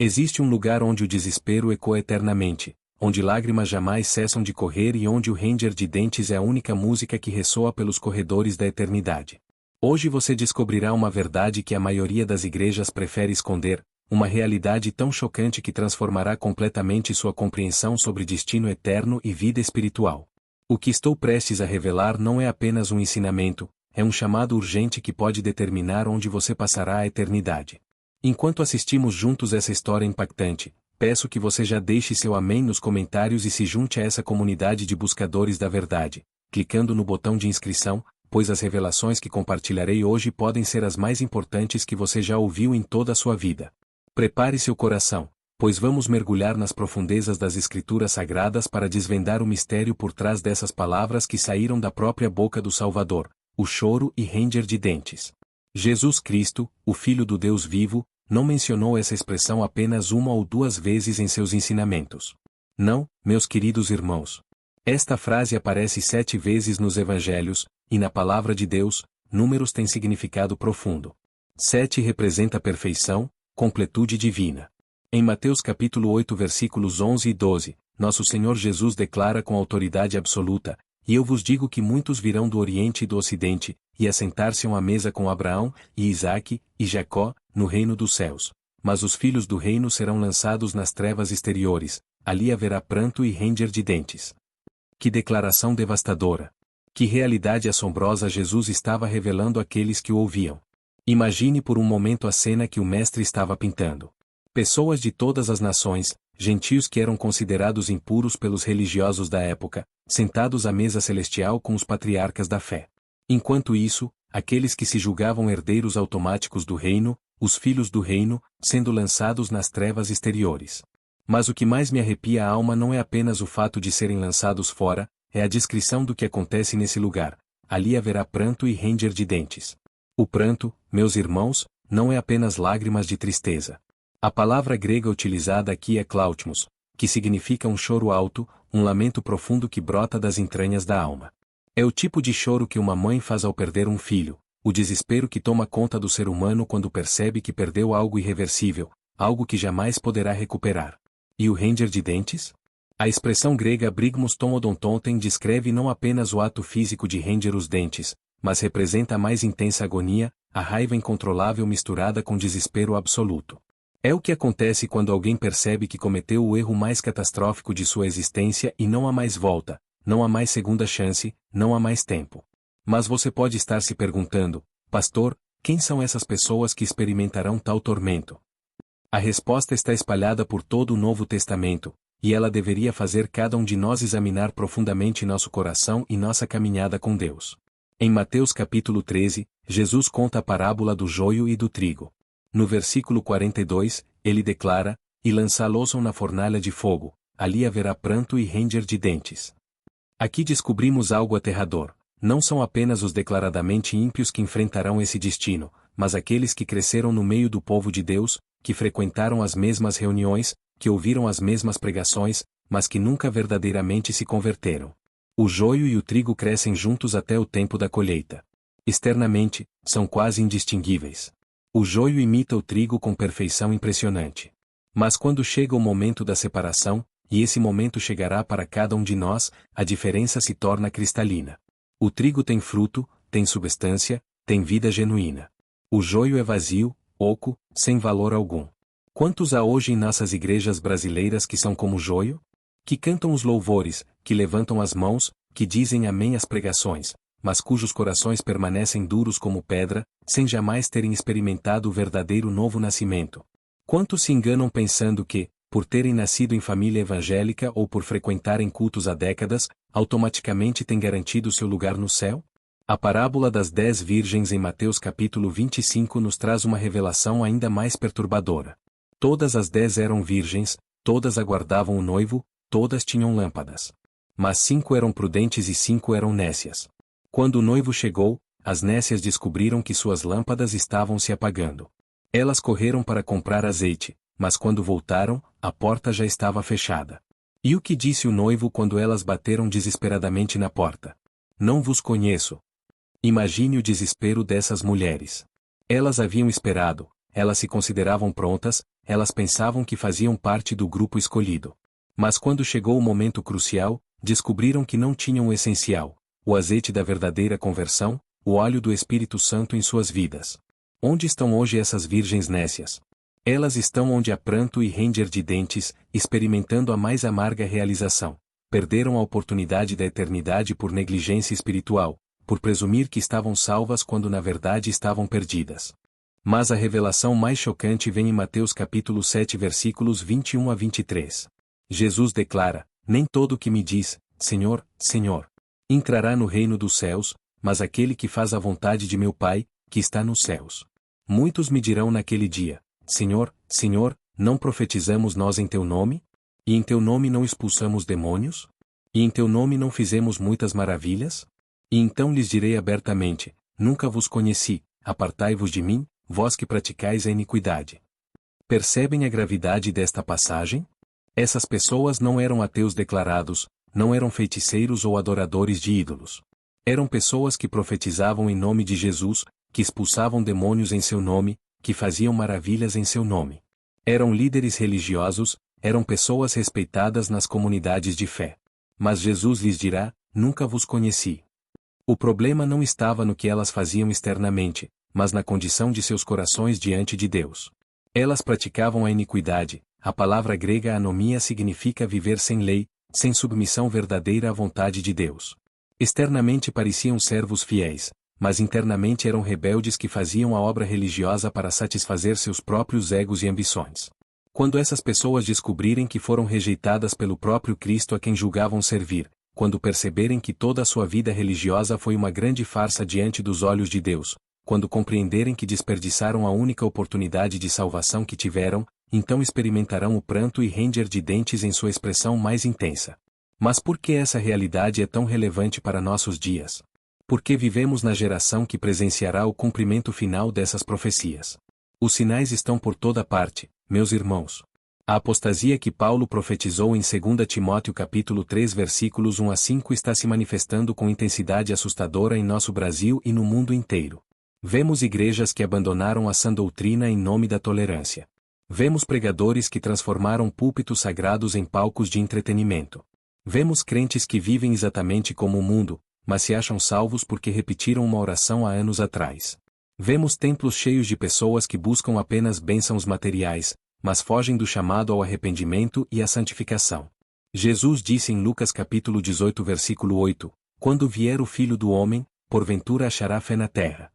Existe um lugar onde o desespero ecoa eternamente, onde lágrimas jamais cessam de correr e onde o ranger de dentes é a única música que ressoa pelos corredores da eternidade. Hoje você descobrirá uma verdade que a maioria das igrejas prefere esconder, uma realidade tão chocante que transformará completamente sua compreensão sobre destino eterno e vida espiritual. O que estou prestes a revelar não é apenas um ensinamento, é um chamado urgente que pode determinar onde você passará a eternidade. Enquanto assistimos juntos essa história impactante, peço que você já deixe seu amém nos comentários e se junte a essa comunidade de buscadores da verdade, clicando no botão de inscrição, pois as revelações que compartilharei hoje podem ser as mais importantes que você já ouviu em toda a sua vida. Prepare seu coração, pois vamos mergulhar nas profundezas das Escrituras Sagradas para desvendar o mistério por trás dessas palavras que saíram da própria boca do Salvador, o choro e ranger de dentes. Jesus Cristo, o Filho do Deus vivo, não mencionou essa expressão apenas uma ou duas vezes em seus ensinamentos. Não, meus queridos irmãos. Esta frase aparece 7 vezes nos Evangelhos, e na Palavra de Deus, números têm significado profundo. 7 representa perfeição, completude divina. Em Mateus capítulo 8 versículos 11 e 12, nosso Senhor Jesus declara com autoridade absoluta: "E eu vos digo que muitos virão do Oriente e do Ocidente, e assentar-se à mesa com Abraão, e Isaque, e Jacó, no reino dos céus. Mas os filhos do reino serão lançados nas trevas exteriores, ali haverá pranto e ranger de dentes." Que declaração devastadora! Que realidade assombrosa Jesus estava revelando àqueles que o ouviam. Imagine por um momento a cena que o Mestre estava pintando. Pessoas de todas as nações, gentios que eram considerados impuros pelos religiosos da época, sentados à mesa celestial com os patriarcas da fé. Enquanto isso, aqueles que se julgavam herdeiros automáticos do reino, os filhos do reino, sendo lançados nas trevas exteriores. Mas o que mais me arrepia a alma não é apenas o fato de serem lançados fora, é a descrição do que acontece nesse lugar. Ali haverá pranto e ranger de dentes. O pranto, meus irmãos, não é apenas lágrimas de tristeza. A palavra grega utilizada aqui é klautmos, que significa um choro alto, um lamento profundo que brota das entranhas da alma. É o tipo de choro que uma mãe faz ao perder um filho, o desespero que toma conta do ser humano quando percebe que perdeu algo irreversível, algo que jamais poderá recuperar. E o ranger de dentes? A expressão grega brigmos ton odontonten descreve não apenas o ato físico de ranger os dentes, mas representa a mais intensa agonia, a raiva incontrolável misturada com desespero absoluto. É o que acontece quando alguém percebe que cometeu o erro mais catastrófico de sua existência e não há mais volta, não há mais segunda chance, não há mais tempo. Mas você pode estar se perguntando: pastor, quem são essas pessoas que experimentarão tal tormento? A resposta está espalhada por todo o Novo Testamento, e ela deveria fazer cada um de nós examinar profundamente nosso coração e nossa caminhada com Deus. Em Mateus capítulo 13, Jesus conta a parábola do joio e do trigo. No versículo 42, ele declara: "E lançá-los na fornalha de fogo, ali haverá pranto e ranger de dentes." Aqui descobrimos algo aterrador. Não são apenas os declaradamente ímpios que enfrentarão esse destino, mas aqueles que cresceram no meio do povo de Deus, que frequentaram as mesmas reuniões, que ouviram as mesmas pregações, mas que nunca verdadeiramente se converteram. O joio e o trigo crescem juntos até o tempo da colheita. Externamente, são quase indistinguíveis. O joio imita o trigo com perfeição impressionante. Mas quando chega o momento da separação, e esse momento chegará para cada um de nós, a diferença se torna cristalina. O trigo tem fruto, tem substância, tem vida genuína. O joio é vazio, oco, sem valor algum. Quantos há hoje em nossas igrejas brasileiras que são como joio? Que cantam os louvores, que levantam as mãos, que dizem amém às pregações, mas cujos corações permanecem duros como pedra, sem jamais terem experimentado o verdadeiro novo nascimento. Quantos se enganam pensando que, por terem nascido em família evangélica ou por frequentarem cultos há décadas, automaticamente têm garantido seu lugar no céu? A parábola das 10 virgens em Mateus capítulo 25 nos traz uma revelação ainda mais perturbadora. Todas as 10 eram virgens, todas aguardavam o noivo, todas tinham lâmpadas. Mas 5 eram prudentes e 5 eram nécias. Quando o noivo chegou, as nécias descobriram que suas lâmpadas estavam se apagando. Elas correram para comprar azeite, mas quando voltaram, a porta já estava fechada. E o que disse o noivo quando elas bateram desesperadamente na porta? Não vos conheço. Imagine o desespero dessas mulheres. Elas haviam esperado, elas se consideravam prontas, elas pensavam que faziam parte do grupo escolhido. Mas quando chegou o momento crucial, descobriram que não tinham o essencial, o azeite da verdadeira conversão, o óleo do Espírito Santo em suas vidas. Onde estão hoje essas virgens nécias? Elas estão onde há pranto e ranger de dentes, experimentando a mais amarga realização. Perderam a oportunidade da eternidade por negligência espiritual, por presumir que estavam salvas quando na verdade estavam perdidas. Mas a revelação mais chocante vem em Mateus capítulo 7 versículos 21 a 23. Jesus declara: nem todo o que me diz, Senhor, Senhor, entrará no reino dos céus, mas aquele que faz a vontade de meu Pai, que está nos céus. Muitos me dirão naquele dia: Senhor, Senhor, não profetizamos nós em teu nome? E em teu nome não expulsamos demônios? E em teu nome não fizemos muitas maravilhas? E então lhes direi abertamente: nunca vos conheci, apartai-vos de mim, vós que praticais a iniquidade. Percebem a gravidade desta passagem? Essas pessoas não eram ateus declarados, não eram feiticeiros ou adoradores de ídolos. Eram pessoas que profetizavam em nome de Jesus, que expulsavam demônios em seu nome, que faziam maravilhas em seu nome. Eram líderes religiosos, eram pessoas respeitadas nas comunidades de fé. Mas Jesus lhes dirá: nunca vos conheci. O problema não estava no que elas faziam externamente, mas na condição de seus corações diante de Deus. Elas praticavam a iniquidade. A palavra grega anomia significa viver sem lei, sem submissão verdadeira à vontade de Deus. Externamente pareciam servos fiéis, mas internamente eram rebeldes que faziam a obra religiosa para satisfazer seus próprios egos e ambições. Quando essas pessoas descobrirem que foram rejeitadas pelo próprio Cristo a quem julgavam servir, quando perceberem que toda a sua vida religiosa foi uma grande farsa diante dos olhos de Deus, quando compreenderem que desperdiçaram a única oportunidade de salvação que tiveram, então experimentarão o pranto e ranger de dentes em sua expressão mais intensa. Mas por que essa realidade é tão relevante para nossos dias? Porque vivemos na geração que presenciará o cumprimento final dessas profecias. Os sinais estão por toda parte, meus irmãos. A apostasia que Paulo profetizou em 2 Timóteo capítulo 3 versículos 1 a 5 está se manifestando com intensidade assustadora em nosso Brasil e no mundo inteiro. Vemos igrejas que abandonaram a sã doutrina em nome da tolerância. Vemos pregadores que transformaram púlpitos sagrados em palcos de entretenimento. Vemos crentes que vivem exatamente como o mundo, mas se acham salvos porque repetiram uma oração há anos atrás. Vemos templos cheios de pessoas que buscam apenas bênçãos materiais, mas fogem do chamado ao arrependimento e à santificação. Jesus disse em Lucas capítulo 18 versículo 8, quando vier o Filho do Homem, porventura achará fé na terra?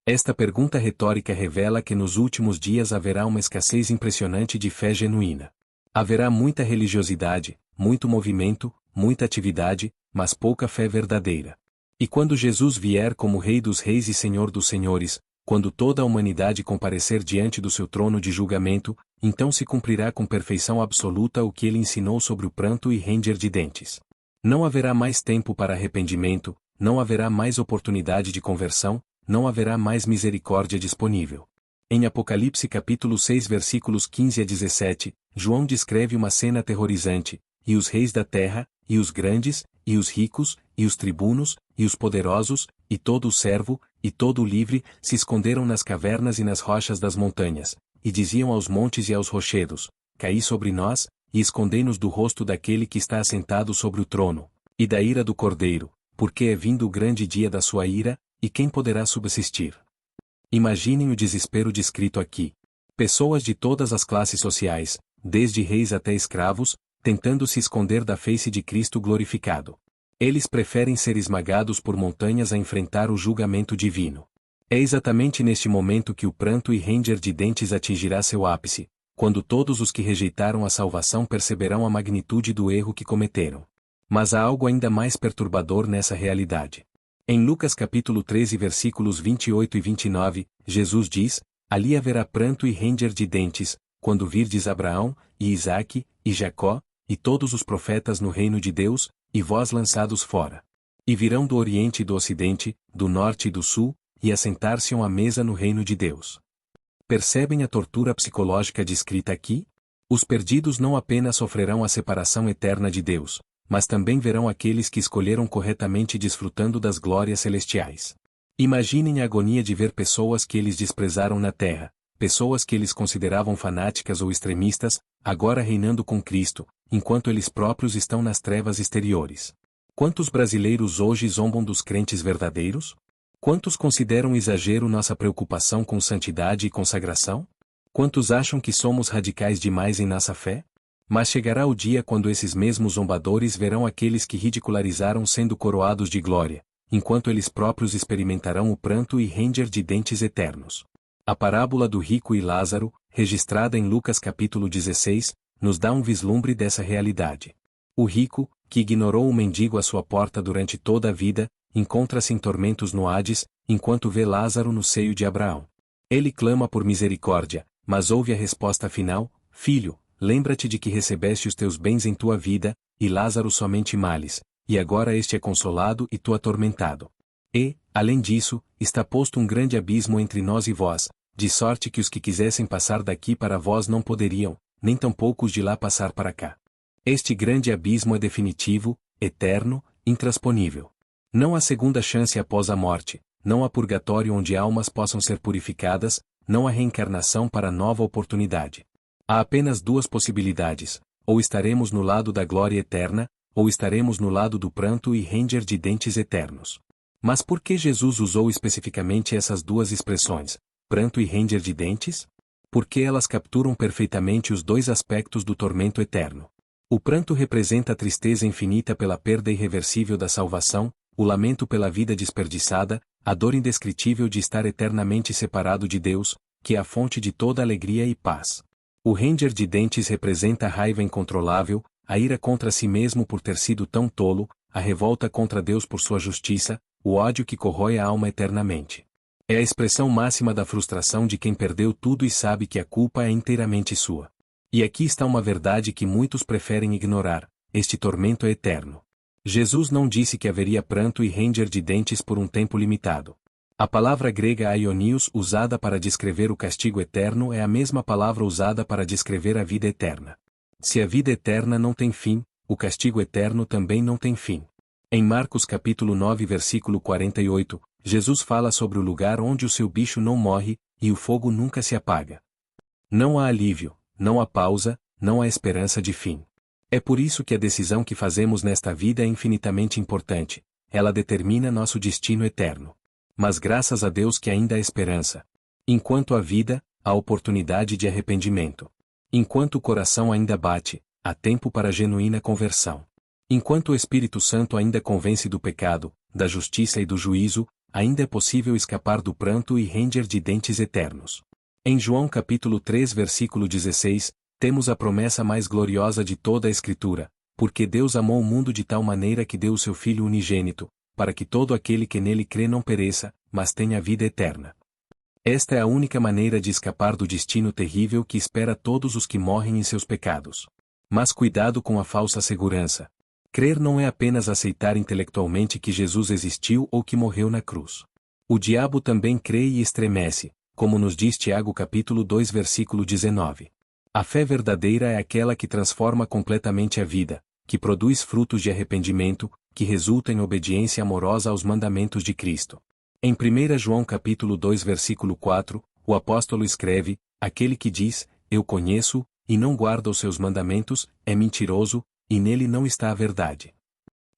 Esta pergunta retórica revela que nos últimos dias haverá uma escassez impressionante de fé genuína. Haverá muita religiosidade, muito movimento, muita atividade, mas pouca fé verdadeira. E quando Jesus vier como Rei dos Reis e Senhor dos Senhores, quando toda a humanidade comparecer diante do seu trono de julgamento, então se cumprirá com perfeição absoluta o que ele ensinou sobre o pranto e ranger de dentes. Não haverá mais tempo para arrependimento, não haverá mais oportunidade de conversão, não haverá mais misericórdia disponível. Em Apocalipse capítulo 6 versículos 15 a 17, João descreve uma cena aterrorizante: e os reis da terra, e os grandes, e os ricos, e os tribunos, e os poderosos, e todo o servo, e todo o livre, se esconderam nas cavernas e nas rochas das montanhas, e diziam aos montes e aos rochedos: caí sobre nós, e escondei-nos do rosto daquele que está assentado sobre o trono, e da ira do Cordeiro, porque é vindo o grande dia da sua ira, e quem poderá subsistir? Imaginem o desespero descrito aqui. Pessoas de todas as classes sociais, desde reis até escravos, tentando se esconder da face de Cristo glorificado. Eles preferem ser esmagados por montanhas a enfrentar o julgamento divino. É exatamente neste momento que o pranto e ranger de dentes atingirá seu ápice, quando todos os que rejeitaram a salvação perceberão a magnitude do erro que cometeram. Mas há algo ainda mais perturbador nessa realidade. Em Lucas capítulo 13 versículos 28 e 29, Jesus diz: ali haverá pranto e ranger de dentes, quando virdes Abraão, e Isaque, e Jacó, e todos os profetas no reino de Deus, e vós lançados fora. E virão do oriente e do ocidente, do norte e do sul, e assentar-se-ão à mesa no reino de Deus. Percebem a tortura psicológica descrita aqui? Os perdidos não apenas sofrerão a separação eterna de Deus, mas também verão aqueles que escolheram corretamente desfrutando das glórias celestiais. Imaginem a agonia de ver pessoas que eles desprezaram na terra, pessoas que eles consideravam fanáticas ou extremistas, agora reinando com Cristo, enquanto eles próprios estão nas trevas exteriores. Quantos brasileiros hoje zombam dos crentes verdadeiros? Quantos consideram exagero nossa preocupação com santidade e consagração? Quantos acham que somos radicais demais em nossa fé? Mas chegará o dia quando esses mesmos zombadores verão aqueles que ridicularizaram sendo coroados de glória, enquanto eles próprios experimentarão o pranto e ranger de dentes eternos. A parábola do rico e Lázaro, registrada em Lucas capítulo 16, nos dá um vislumbre dessa realidade. O rico, que ignorou o mendigo à sua porta durante toda a vida, encontra-se em tormentos no Hades, enquanto vê Lázaro no seio de Abraão. Ele clama por misericórdia, mas ouve a resposta final: Filho, lembra-te de que recebeste os teus bens em tua vida, e Lázaro somente males, e agora este é consolado e tu atormentado. E, além disso, está posto um grande abismo entre nós e vós, de sorte que os que quisessem passar daqui para vós não poderiam, nem tampouco os de lá passar para cá. Este grande abismo é definitivo, eterno, intransponível. Não há segunda chance após a morte, não há purgatório onde almas possam ser purificadas, não há reencarnação para nova oportunidade. Há apenas duas possibilidades: ou estaremos no lado da glória eterna, ou estaremos no lado do pranto e ranger de dentes eternos. Mas por que Jesus usou especificamente essas duas expressões, pranto e ranger de dentes? Porque elas capturam perfeitamente os dois aspectos do tormento eterno. O pranto representa a tristeza infinita pela perda irreversível da salvação, o lamento pela vida desperdiçada, a dor indescritível de estar eternamente separado de Deus, que é a fonte de toda alegria e paz. O ranger de dentes representa a raiva incontrolável, a ira contra si mesmo por ter sido tão tolo, a revolta contra Deus por sua justiça, o ódio que corrói a alma eternamente. É a expressão máxima da frustração de quem perdeu tudo e sabe que a culpa é inteiramente sua. E aqui está uma verdade que muitos preferem ignorar: este tormento é eterno. Jesus não disse que haveria pranto e ranger de dentes por um tempo limitado. A palavra grega aionios usada para descrever o castigo eterno é a mesma palavra usada para descrever a vida eterna. Se a vida eterna não tem fim, o castigo eterno também não tem fim. Em Marcos capítulo 9 versículo 48, Jesus fala sobre o lugar onde o seu bicho não morre, e o fogo nunca se apaga. Não há alívio, não há pausa, não há esperança de fim. É por isso que a decisão que fazemos nesta vida é infinitamente importante, ela determina nosso destino eterno. Mas graças a Deus que ainda há esperança. Enquanto há vida, há oportunidade de arrependimento. Enquanto o coração ainda bate, há tempo para genuína conversão. Enquanto o Espírito Santo ainda convence do pecado, da justiça e do juízo, ainda é possível escapar do pranto e ranger de dentes eternos. Em João capítulo 3 versículo 16, temos a promessa mais gloriosa de toda a Escritura: porque Deus amou o mundo de tal maneira que deu o seu Filho unigênito, para que todo aquele que nele crê não pereça, mas tenha vida eterna. Esta é a única maneira de escapar do destino terrível que espera todos os que morrem em seus pecados. Mas cuidado com a falsa segurança. Crer não é apenas aceitar intelectualmente que Jesus existiu ou que morreu na cruz. O diabo também crê e estremece, como nos diz Tiago capítulo 2 versículo 19. A fé verdadeira é aquela que transforma completamente a vida, que produz frutos de arrependimento, que resulta em obediência amorosa aos mandamentos de Cristo. Em 1 João capítulo 2 versículo 4, o apóstolo escreve: aquele que diz, eu conheço, e não guarda os seus mandamentos, é mentiroso, e nele não está a verdade.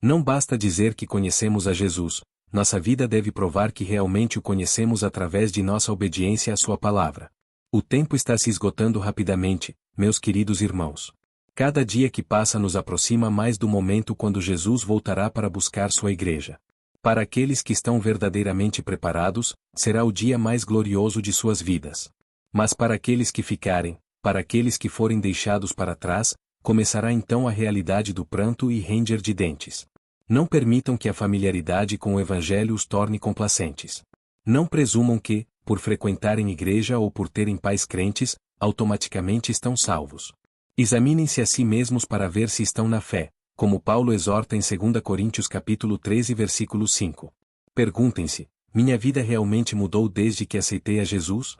Não basta dizer que conhecemos a Jesus, nossa vida deve provar que realmente o conhecemos através de nossa obediência à sua palavra. O tempo está se esgotando rapidamente, meus queridos irmãos. Cada dia que passa nos aproxima mais do momento quando Jesus voltará para buscar sua igreja. Para aqueles que estão verdadeiramente preparados, será o dia mais glorioso de suas vidas. Mas para aqueles que ficarem, para aqueles que forem deixados para trás, começará então a realidade do pranto e ranger de dentes. Não permitam que a familiaridade com o Evangelho os torne complacentes. Não presumam que, por frequentarem igreja ou por terem pais crentes, automaticamente estão salvos. Examinem-se a si mesmos para ver se estão na fé, como Paulo exorta em 2 Coríntios capítulo 13 versículo 5. Perguntem-se: minha vida realmente mudou desde que aceitei a Jesus?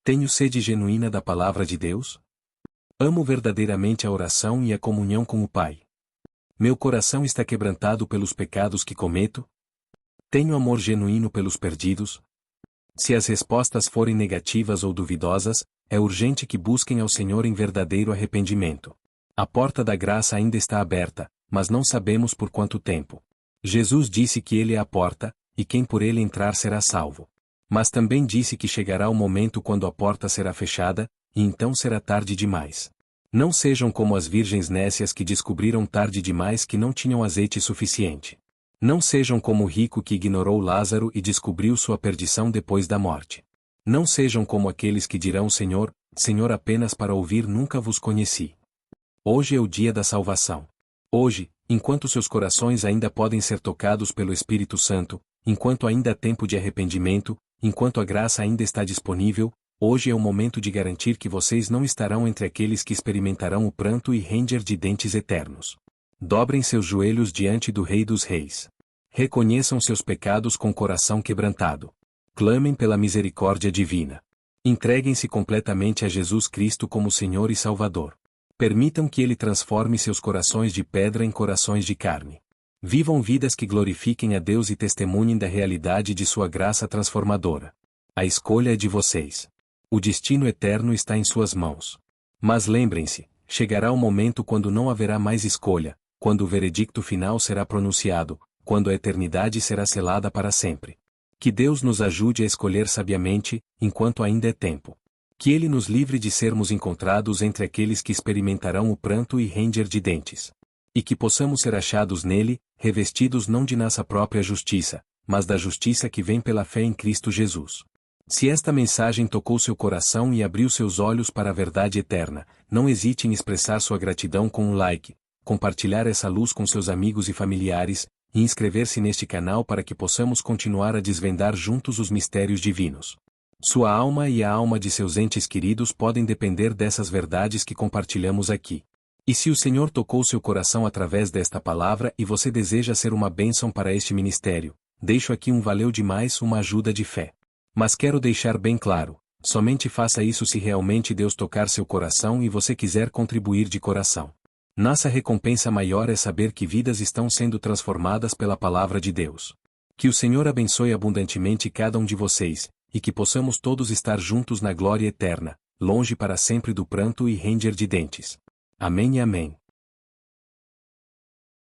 Tenho sede genuína da palavra de Deus? Amo verdadeiramente a oração e a comunhão com o Pai? Meu coração está quebrantado pelos pecados que cometo? Tenho amor genuíno pelos perdidos? Se as respostas forem negativas ou duvidosas, é urgente que busquem ao Senhor em verdadeiro arrependimento. A porta da graça ainda está aberta, mas não sabemos por quanto tempo. Jesus disse que Ele é a porta, e quem por Ele entrar será salvo. Mas também disse que chegará o momento quando a porta será fechada, e então será tarde demais. Não sejam como as virgens nécias que descobriram tarde demais que não tinham azeite suficiente. Não sejam como o rico que ignorou Lázaro e descobriu sua perdição depois da morte. Não sejam como aqueles que dirão Senhor, Senhor apenas para ouvir nunca vos conheci. Hoje é o dia da salvação. Hoje, enquanto seus corações ainda podem ser tocados pelo Espírito Santo, enquanto ainda há tempo de arrependimento, enquanto a graça ainda está disponível, hoje é o momento de garantir que vocês não estarão entre aqueles que experimentarão o pranto e ranger de dentes eternos. Dobrem seus joelhos diante do Rei dos Reis. Reconheçam seus pecados com coração quebrantado. Clamem pela misericórdia divina. Entreguem-se completamente a Jesus Cristo como Senhor e Salvador. Permitam que Ele transforme seus corações de pedra em corações de carne. Vivam vidas que glorifiquem a Deus e testemunhem da realidade de sua graça transformadora. A escolha é de vocês. O destino eterno está em suas mãos. Mas lembrem-se, chegará o momento quando não haverá mais escolha, quando o veredicto final será pronunciado, quando a eternidade será selada para sempre. Que Deus nos ajude a escolher sabiamente, enquanto ainda é tempo. Que Ele nos livre de sermos encontrados entre aqueles que experimentarão o pranto e ranger de dentes. E que possamos ser achados nele, revestidos não de nossa própria justiça, mas da justiça que vem pela fé em Cristo Jesus. Se esta mensagem tocou seu coração e abriu seus olhos para a verdade eterna, não hesite em expressar sua gratidão com um like, compartilhar essa luz com seus amigos e familiares, e inscrever-se neste canal para que possamos continuar a desvendar juntos os mistérios divinos. Sua alma e a alma de seus entes queridos podem depender dessas verdades que compartilhamos aqui. E se o Senhor tocou seu coração através desta palavra e você deseja ser uma bênção para este ministério, deixo aqui um valeu demais, uma ajuda de fé. Mas quero deixar bem claro, somente faça isso se realmente Deus tocar seu coração e você quiser contribuir de coração. Nossa recompensa maior é saber que vidas estão sendo transformadas pela palavra de Deus. Que o Senhor abençoe abundantemente cada um de vocês, e que possamos todos estar juntos na glória eterna, longe para sempre do pranto e ranger de dentes. Amém e amém.